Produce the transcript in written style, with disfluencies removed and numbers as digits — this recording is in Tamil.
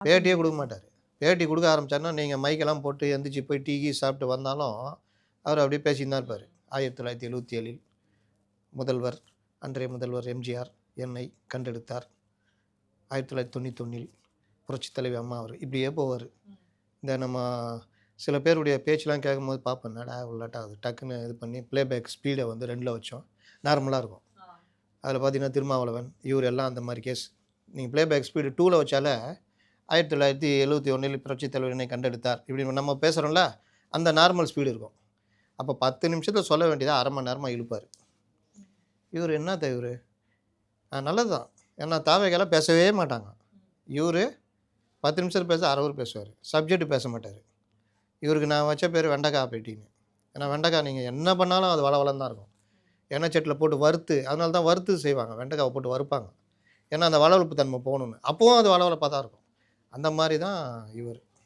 பேட்டியே கொடுக்க மாட்டார். பேட்டி கொடுக்க ஆரம்பிச்சாருன்னா, நீங்கள் மைக்கெல்லாம் போட்டு எந்திரிச்சு போய் டீ கீ சாப்பிட்டு வந்தாலும், அவர் அப்படியே பேசின்னு தான் இருப்பார். 1977 முதல்வர், அன்றைய முதல்வர் எம்ஜிஆர் என்னை கண்டெடுத்தார். 1991 புரட்சித் தலைவி அம்மா அவர். இப்படியே போவார். இந்த நம்ம சில பேருடைய பேச்செலாம் கேட்கும்போது பார்ப்பேன், என்னடா உள்ளாட்டாகுது டக்குன்னு இது பண்ணி ப்ளேபேக் ஸ்பீடை வந்து 2ல் வச்சோம். நார்மலாக இருக்கும். அதில் பார்த்தீங்கன்னா திருமாவளவன் இவர் எல்லாம் அந்த மாதிரி கேஸ். நீங்கள் ப்ளேபேக் ஸ்பீடு 2ல் வச்சாலே 1971 புரட்சித் தலைவர் என்னை கண்டெடுத்தார் இப்படி நம்ம பேசுகிறோம்ல, அந்த நார்மல் ஸ்பீடு இருக்கும். அப்போ 10 நிமிஷத்தில் சொல்ல வேண்டியதாக 1/2 மணி நேரமாக இழுப்பார். இவர் என்ன இவர் நல்லது தான். ஏன்னா தாவேக்கெல்லாம் பேசவே மாட்டாங்க. இவர் 10 நிமிஷத்தில் பேச 1/2 ஹவர் பேசுவார். சப்ஜெக்ட் பேச மாட்டார். இவருக்கு நான் வச்ச பேர் வெண்டைக்காய் பேட்டின்னு. ஏன்னா வெண்டைக்காய் நீங்கள் என்ன பண்ணாலும் அது வளவளம் தான் இருக்கும். எண்ணெய் சட்டியில் போட்டு வறுத்து, அதனால தான் வறுத்து செய்வாங்க. வெண்டைக்காவை போட்டு வறுப்பாங்க. ஏன்னா அந்த வளவளப்பு தன்மை போகணுன்னு. அப்போவும் அது வளவளப்பாக தான் இருக்கும். அந்த மாதிரி தான் இவர்.